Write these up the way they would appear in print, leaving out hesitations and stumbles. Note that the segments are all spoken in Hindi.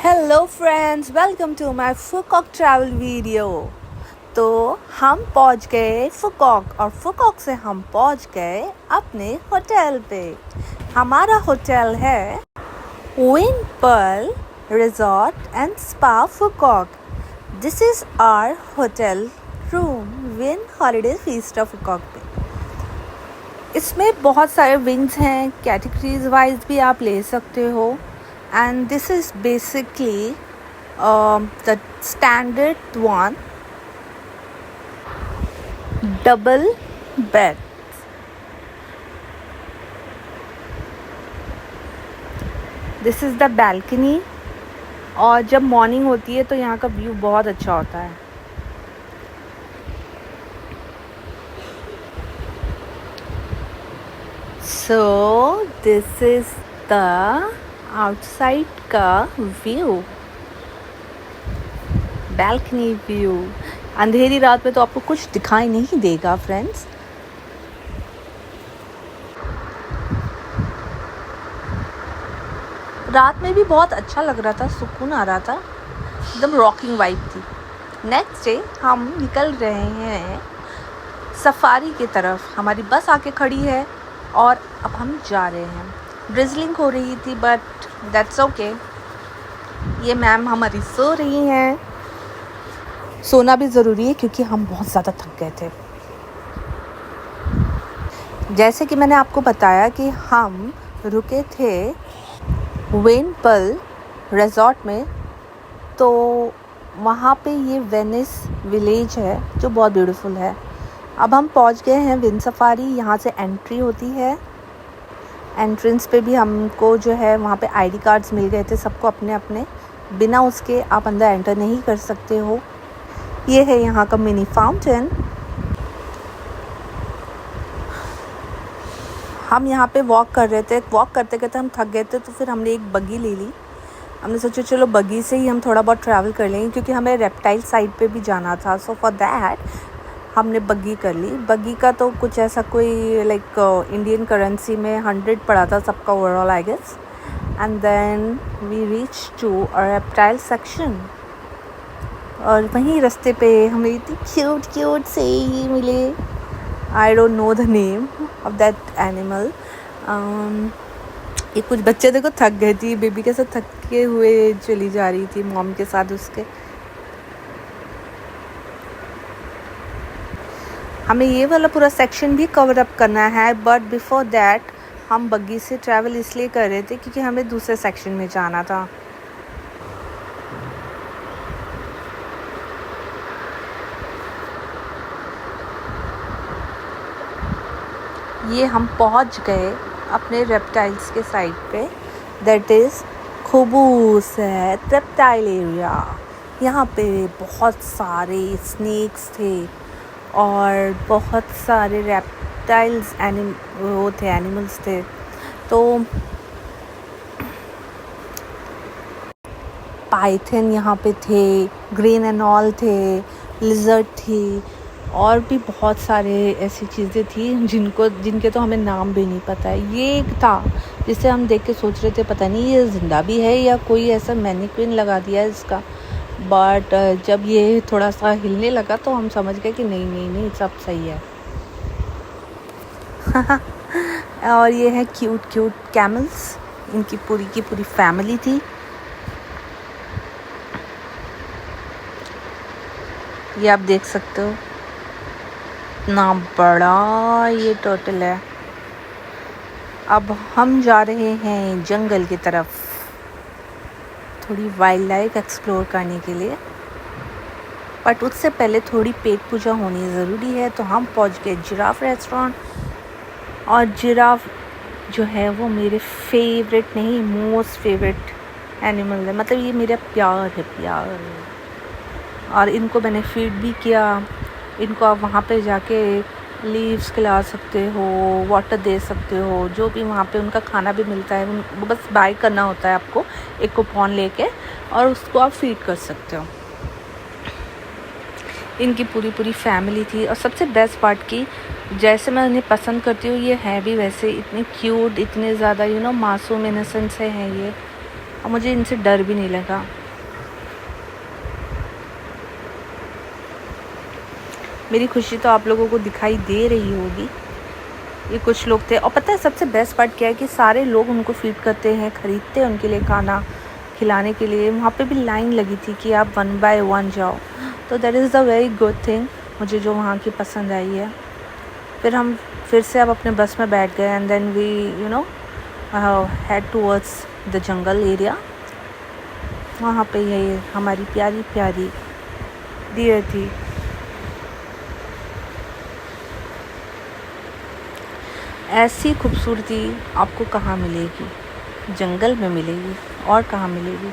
Hello friends, welcome to my Phu Quoc travel video. तो हम पहुंच गए फुकॉक और फुकॉक से हम पहुंच गए अपने होटल पे। हमारा होटल है Vin pearl resort and spa Phu Quoc. This is our hotel room Vin holiday fiesta Phu Quoc पे। इसमें बहुत सारे विंग्स हैं, कैटेगरीज वाइज भी आप ले सकते हो। And this is basically the standard one, double bed. This is the balcony और जब मॉर्निंग होती है तो यहाँ का व्यू बहुत अच्छा होता है। So this is the outside का व्यू, बैल्कनी व्यू। अंधेरी रात में तो आपको कुछ दिखाई नहीं देगा फ्रेंड्स। रात में भी बहुत अच्छा लग रहा था, सुकून आ रहा था, एकदम रॉकिंग वाइब थी। नेक्स्ट डे हम निकल रहे हैं सफारी की तरफ। हमारी बस आके खड़ी है और अब हम जा रहे हैं। ड्रिजलिंग हो रही थी बट दैट्स ओके। ये मैम हमारी सो रही हैं। सोना भी ज़रूरी है क्योंकि हम बहुत ज़्यादा थक गए थे। जैसे कि मैंने आपको बताया कि हम रुके थे विन पर्ल रिजॉर्ट में, तो वहाँ पे ये वेनिस विलेज है जो बहुत ब्यूटीफुल है। अब हम पहुँच गए हैं विन सफारी। यहाँ से एंट्री होती है। एंट्रेंस पे भी हमको जो है वहाँ पे आईडी कार्ड्स मिल गए थे सबको अपने अपने। बिना उसके आप अंदर एंटर नहीं कर सकते हो। ये है यहाँ का मिनी फाउंटेन। हम यहाँ पे वॉक कर रहे थे। वॉक करते करते हम थक गए थे तो फिर हमने एक बग्गी ले ली। हमने सोचा चलो बग्गी से ही हम थोड़ा बहुत ट्रैवल कर लेंगे क्योंकि हमें रेप्टाइल साइड पे भी जाना था। सो फॉर दैट हमने बग्गी कर ली। बग्गी का तो कुछ ऐसा कोई लाइक इंडियन करेंसी में 100 पड़ा था सबका overall I guess. And then we reach to a reptile section और वहीं रास्ते पे हमें इतनी क्यूट से ही मिले। I don't know the name of that animal. ये कुछ बच्चे देखो थक गए थी, बेबी के साथ थके हुए चली जा रही थी मॉम के साथ उसके। हमें ये वाला पूरा सेक्शन भी कवर अप करना है बट बिफोर दैट हम बग्गी से ट्रैवल इसलिए कर रहे थे क्योंकि हमें दूसरे सेक्शन में जाना था। ये हम पहुंच गए अपने रेप्टाइल्स के साइड पे, दैट इज़ खूबसूरत रेप्टाइल एरिया। यहाँ पे बहुत सारे स्नेक्स थे और बहुत सारे रेप्टाइल्स एनिमल्स थे। तो पाइथन यहाँ पे थे, ग्रेन एंड ऑल थे, लिजर्ड थी और भी बहुत सारे ऐसी चीज़ें थी जिनके तो हमें नाम भी नहीं पता है। ये एक था जिसे हम देख के सोच रहे थे पता नहीं ये ज़िंदा भी है या कोई ऐसा मैनिक्विन लगा दिया है इसका। बट जब ये थोड़ा सा हिलने लगा तो हम समझ गए कि नहीं सब सही है। और ये है क्यूट कैमल्स। इनकी पूरी की पूरी फैमिली थी। ये आप देख सकते हो इतना बड़ा ये टर्टल है। अब हम जा रहे हैं जंगल की तरफ थोड़ी वाइल्ड लाइफ एक्सप्लोर करने के लिए, बट उससे पहले थोड़ी पेट पूजा होनी ज़रूरी है। तो हम पहुंच गए जिराफ रेस्टोरेंट और जिराफ जो है वो मेरे फेवरेट नहीं मोस्ट फेवरेट एनिमल है। मतलब ये मेरा प्यार है। और इनको मैंने फीड भी किया। इनको आप वहाँ पे जाके लीव्स खिला सकते हो, वाटर दे सकते हो, जो भी वहाँ पे उनका खाना भी मिलता है। वो बस बाय करना होता है आपको एक कूपन लेके और उसको आप फीड कर सकते हो। इनकी पूरी फैमिली थी और सबसे बेस्ट पार्ट की जैसे मैं उन्हें पसंद करती हूँ ये है भी वैसे इतने क्यूट, इतने ज़्यादा मासूम इनोसेंट से हैं ये। और मुझे इनसे डर भी नहीं लगा। मेरी खुशी तो आप लोगों को दिखाई दे रही होगी। ये कुछ लोग थे, और पता है सबसे बेस्ट पार्ट क्या है कि सारे लोग उनको फीड करते हैं, ख़रीदते हैं उनके लिए खाना खिलाने के लिए। वहाँ पे भी लाइन लगी थी कि आप 1 बाय 1 जाओ, तो that is the very good thing मुझे जो वहाँ की पसंद आई है। फिर हम फिर से अब अपने बस में बैठ गए and then we head towards the jungle area. वहाँ पे ये हमारी प्यारी प्यारी डियर थी। ऐसी खूबसूरती आपको कहाँ मिलेगी? जंगल में मिलेगी, और कहाँ मिलेगी।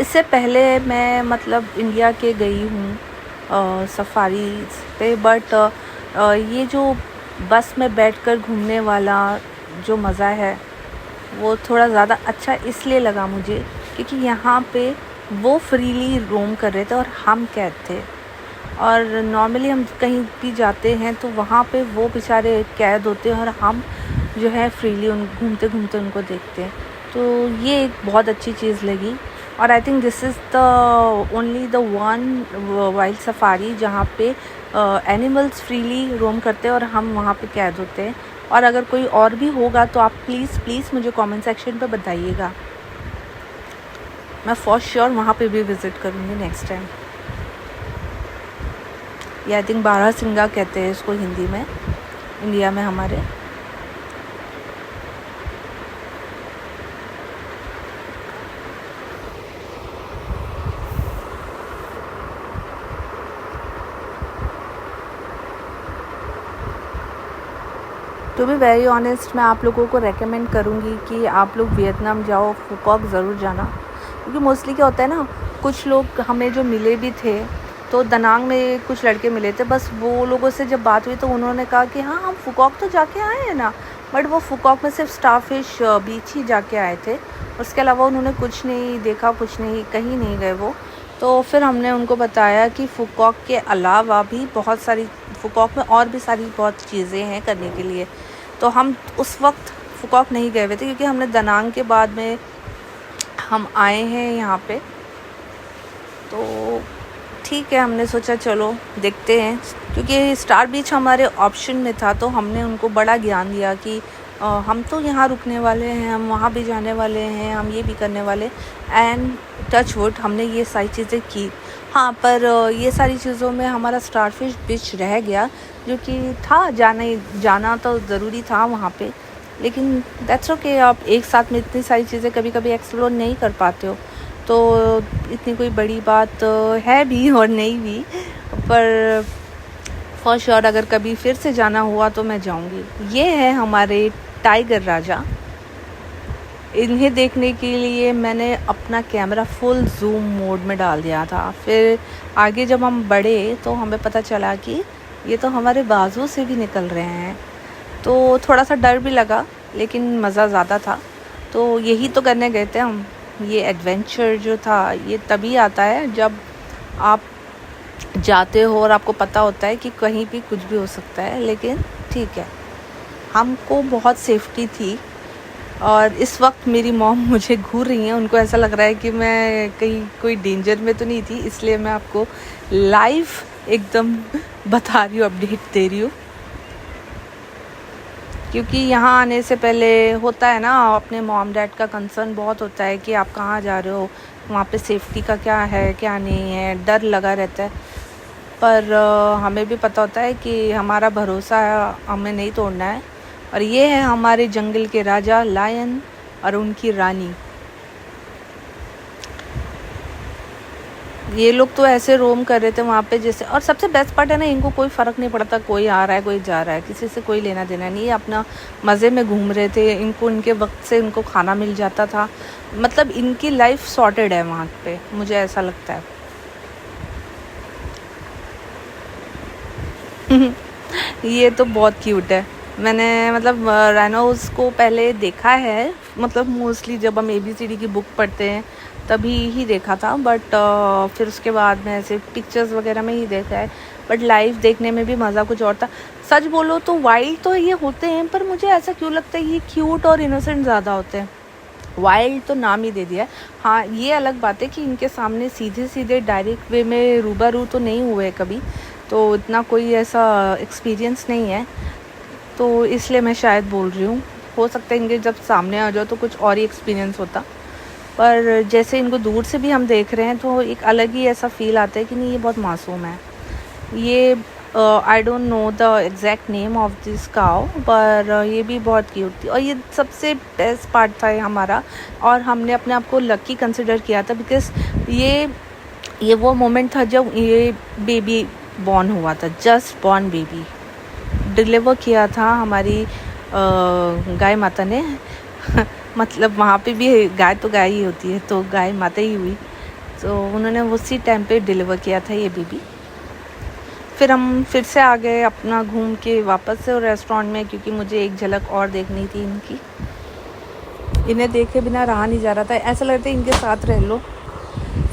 इससे पहले मैं मतलब इंडिया के गई हूँ सफारी पे, बट ये जो बस में बैठकर घूमने वाला जो मज़ा है वो थोड़ा ज़्यादा अच्छा इसलिए लगा मुझे क्योंकि यहाँ पे वो फ्रीली रोम कर रहे थे और हम कैद थे। और नॉर्मली हम कहीं भी जाते हैं तो वहाँ पे वो बेचारे कैद होते हैं और हम जो है फ्रीली उन घूमते घूमते उनको देखते हैं। तो ये एक बहुत अच्छी चीज़ लगी। और I think this is the only the one wild safari जहाँ पे एनिमल्स फ्रीली रोम करते हैं और हम वहाँ पे कैद होते हैं। और अगर कोई और भी होगा तो आप प्लीज़ मुझे कमेंट सेक्शन पे बताइएगा। मैं फॉर श्योर वहाँ पे भी विज़िट करूँगी नेक्स्ट टाइम। ये आई थिंक बारहसिंगा कहते हैं इसको हिंदी में, इंडिया में हमारे। टू बी वेरी ऑनेस्ट मैं आप लोगों को रेकमेंड करूँगी कि आप लोग वियतनाम जाओ, फुकॉक ज़रूर जाना। क्योंकि मोस्टली क्या होता है ना, कुछ लोग हमें जो मिले भी थे तो दनांग में कुछ लड़के मिले थे, बस वो लोगों से जब बात हुई तो उन्होंने कहा कि हाँ हम फुकॉक तो जाके आए हैं ना, बट वो फुकॉक में सिर्फ स्टारफिश बीच ही जाके आए थे, उसके अलावा उन्होंने कुछ नहीं देखा, कुछ नहीं, कहीं नहीं गए वो। तो फिर हमने उनको बताया कि फुकॉक के अलावा भी बहुत सारी, फुकॉक में और भी सारी बहुत चीज़ें हैं करने के लिए। तो हम उस वक्त फुकॉक नहीं गए हुए थे क्योंकि हमने दनांग के बाद में हम आए हैं यहाँ पे। तो ठीक है, हमने सोचा चलो देखते हैं, क्योंकि स्टार बीच हमारे ऑप्शन में था। तो हमने उनको बड़ा ज्ञान दिया कि हम तो यहाँ रुकने वाले हैं, हम वहाँ भी जाने वाले हैं, हम ये भी करने वाले। एंड टच वुड हमने ये सारी चीज़ें की। हाँ, पर ये सारी चीज़ों में हमारा स्टारफिश बीच रह गया, जो कि था जाना तो ज़रूरी था वहाँ पे, लेकिन दैट्स ओके। आप एक साथ में इतनी सारी चीज़ें कभी कभी एक्सप्लोर नहीं कर पाते हो, तो इतनी कोई बड़ी बात है भी और नहीं भी, पर फॉर श्योर अगर कभी फिर से जाना हुआ तो मैं जाऊंगी। ये है हमारे टाइगर राजा। इन्हें देखने के लिए मैंने अपना कैमरा फुल जूम मोड में डाल दिया था। फिर आगे जब हम बढ़े तो हमें पता चला कि ये तो हमारे बाजू से भी निकल रहे हैं, तो थोड़ा सा डर भी लगा, लेकिन मज़ा ज़्यादा था। तो यही तो करने गए थे हम। ये एडवेंचर जो था ये तभी आता है जब आप जाते हो और आपको पता होता है कि कहीं भी कुछ भी हो सकता है। लेकिन ठीक है, हमको बहुत सेफ्टी थी। और इस वक्त मेरी मॉम मुझे घूर रही हैं, उनको ऐसा लग रहा है कि मैं कहीं कोई डेंजर में तो नहीं थी, इसलिए मैं आपको लाइव एकदम बता रही हूँ, अपडेट दे रही हूँ। क्योंकि यहाँ आने से पहले होता है ना, अपने मॉम डैड का कंसर्न बहुत होता है कि आप कहाँ जा रहे हो, वहाँ पे सेफ्टी का क्या है क्या नहीं है, डर लगा रहता है। पर हमें भी पता होता है कि हमारा भरोसा हमें नहीं तोड़ना है। और ये है हमारे जंगल के राजा लायन और उनकी रानी। ये लोग तो ऐसे रोम कर रहे थे वहाँ पे जैसे। और सबसे बेस्ट पार्ट है ना, इनको कोई फ़र्क नहीं पड़ता, कोई आ रहा है कोई जा रहा है, किसी से कोई लेना देना नहीं, अपना मज़े में घूम रहे थे। इनको इनके वक्त से इनको खाना मिल जाता था, मतलब इनकी लाइफ सॉर्टेड है वहाँ पे, मुझे ऐसा लगता है। ये तो बहुत क्यूट है। मैंने मतलब राइनोस को पहले देखा है, मतलब मोस्टली जब हम ABCD की बुक पढ़ते हैं तभी ही देखा था, बट फिर उसके बाद में ऐसे पिक्चर्स वगैरह में ही देखा है। बट लाइव देखने में भी मज़ा कुछ और था। सच बोलो तो वाइल्ड तो ये होते हैं, पर मुझे ऐसा क्यों लगता है ये क्यूट और इनोसेंट ज़्यादा होते हैं। वाइल्ड तो नाम ही दे दिया है। हाँ, ये अलग बात है कि इनके सामने सीधे सीधे डायरेक्ट वे में रूबरू तो नहीं हुए कभी, तो इतना कोई ऐसा एक्सपीरियंस नहीं है, तो इसलिए मैं शायद बोल रही हूँ। हो सकता है इनके जब सामने आ जाओ तो कुछ और ही एक्सपीरियंस होता, पर जैसे इनको दूर से भी हम देख रहे हैं तो एक अलग ही ऐसा फील आता है कि नहीं, ये बहुत मासूम है। ये I don't know the exact name of this cow, पर ये भी बहुत क्यूट थी। और ये सबसे बेस्ट पार्ट था ये हमारा, और हमने अपने आप को लकी कंसिडर किया था, बिकॉज ये वो मोमेंट था जब ये बेबी बॉर्न हुआ था, जस्ट बॉर्न बेबी डिलीवर किया था हमारी गाय माता ने मतलब वहाँ पे भी गाय तो गाय ही होती है, तो गाय माता ही हुई, तो उन्होंने उसी टाइम पे डिलीवर किया था ये बेबी। फिर हम फिर से आ गए अपना घूम के वापस से रेस्टोरेंट में, क्योंकि मुझे एक झलक और देखनी थी इनकी। इन्हें देखे बिना रहा नहीं जा रहा था, ऐसा लगता है इनके साथ रह लो।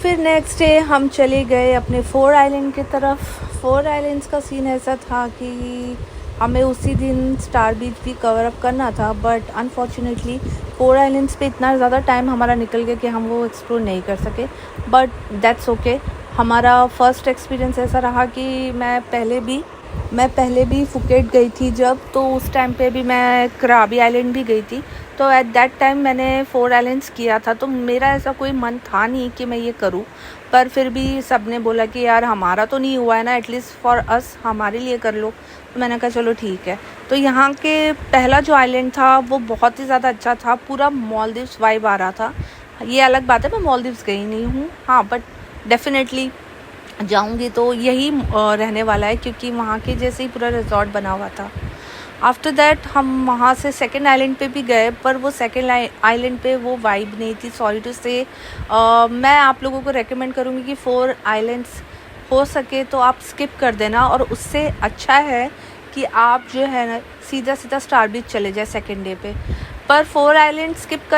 फिर नेक्स्ट डे हम चले गए अपने 4 आइलैंड की तरफ। 4 आइलैंड्स का सीन ऐसा था कि हमें उसी दिन स्टार बीच भी कवर अप करना था, बट अनफॉर्चुनेटली 4 आइलैंड्स पे इतना ज़्यादा टाइम हमारा निकल गया कि हम वो एक्सप्लोर नहीं कर सके, बट दैट्स ओके। हमारा फर्स्ट एक्सपीरियंस ऐसा रहा कि मैं पहले भी फुकेट गई थी जब, तो उस टाइम पे भी मैं कराबी आइलैंड भी गई थी, तो एट दैट टाइम मैंने 4 आइलैंड्स किया था, तो मेरा ऐसा कोई मन था नहीं कि मैं ये करूं, पर फिर भी सब ने बोला कि यार हमारा तो नहीं हुआ है ना, एटलीस्ट फॉर अस, हमारे लिए कर लो। तो मैंने कहा चलो ठीक है। तो यहाँ के पहला जो आइलैंड था वो बहुत ही ज़्यादा अच्छा था, पूरा मालदीव्स वाइब आ रहा था। ये अलग बात है मैं मालदीव्स गई नहीं हूँ, हाँ, बट डेफिनेटली जाऊंगी तो यही रहने वाला है, क्योंकि वहाँ के जैसे ही पूरा रिजॉर्ट बना हुआ था। आफ्टर दैट हम वहाँ से सेकेंड आइलैंड पे भी गए, पर वो सेकेंड आइलैंड पे वो वाइब नहीं थी, सॉरी टू से। मैं आप लोगों को रेकमेंड करूँगी कि 4 आइलैंड्स हो सके तो आप स्किप कर देना, और उससे अच्छा है कि आप जो है ना सीधा स्टार बीच चले जाए सेकेंड डे पे। पर 4 आइलैंड स्किप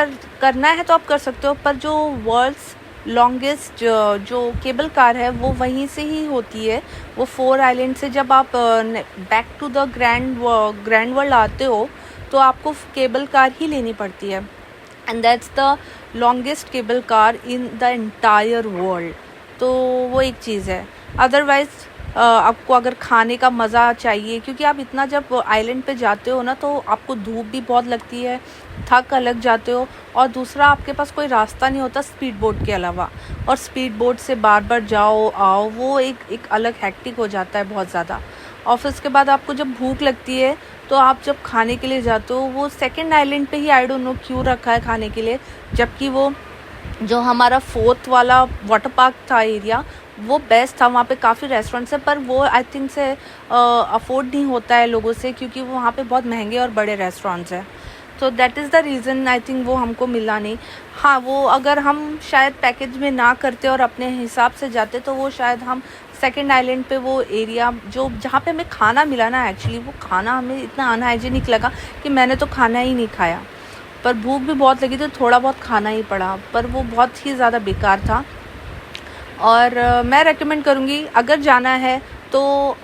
करना है तो आप कर सकते हो, पर जो वर्ल्ड्स लॉन्गेस्ट जो केबल कार है वो वहीं से ही होती है। वो 4 आइलैंड से जब आप back to the grand world आते हो तो आपको केबल कार ही लेनी पड़ती है, and that's the longest cable car in the entire world. तो वो एक चीज़ है। अदरवाइज़ आपको अगर खाने का मज़ा चाहिए, क्योंकि आप इतना जब आइलैंड पे जाते हो ना तो आपको धूप भी बहुत लगती है, थक अलग जाते हो, और दूसरा आपके पास कोई रास्ता नहीं होता स्पीड बोट के अलावा, और स्पीड बोट से बार बार जाओ आओ वो एक अलग हैक्टिक हो जाता है बहुत ज़्यादा। और फिर उसके बाद आपको जब भूख लगती है तो आप जब खाने के लिए जाते हो, वो सेकेंड आइलैंड पे ही आई डोंट नो क्यों रखा है खाने के लिए, जबकि वो जो हमारा 4th वाला वाटर पार्क था एरिया वो बेस्ट था। वहाँ पे काफ़ी रेस्टोरेंट्स है, पर वो आई थिंक से अफोर्ड नहीं होता है लोगों से, क्योंकि वो वहाँ पे बहुत महंगे और बड़े रेस्टोरेंट्स हैं, तो that is the reason I think वो हमको मिला नहीं। हाँ, वो अगर हम शायद पैकेज में ना करते और अपने हिसाब से जाते तो वो शायद हम सेकेंड आइलैंड पे वो एरिया जो जहाँ पे हमें खाना मिला ना, एक्चुअली वो खाना हमें इतना अनहाइजीनिक लगा कि मैंने तो खाना ही नहीं खाया, पर भूख भी बहुत लगी तो थोड़ा बहुत खाना ही पड़ा, पर वो बहुत ही ज़्यादा बेकार था। और मैं रेकमेंड करूँगी अगर जाना है तो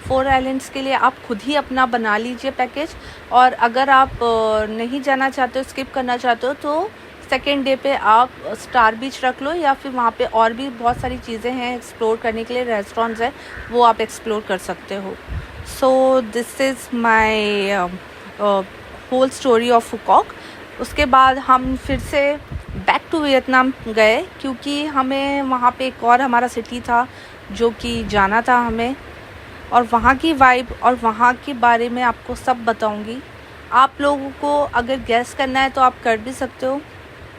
4 आइलैंड्स के लिए आप खुद ही अपना बना लीजिए पैकेज, और अगर आप नहीं जाना चाहते हो, स्किप करना चाहते हो, तो सेकेंड डे पे आप स्टार बीच रख लो, या फिर वहाँ पे और भी बहुत सारी चीज़ें हैं एक्सप्लोर करने के लिए, रेस्टोरेंट्स हैं वो आप एक्सप्लोर कर सकते हो। So this is my whole story of Phu Quoc. उसके बाद हम फिर से बैक टू वियतनाम गए, क्योंकि हमें वहाँ पे एक और हमारा सिटी था जो कि जाना था हमें, और वहाँ की वाइब और वहाँ के बारे में आपको सब बताऊँगी। आप लोगों को अगर गैस करना है तो आप कर भी सकते हो।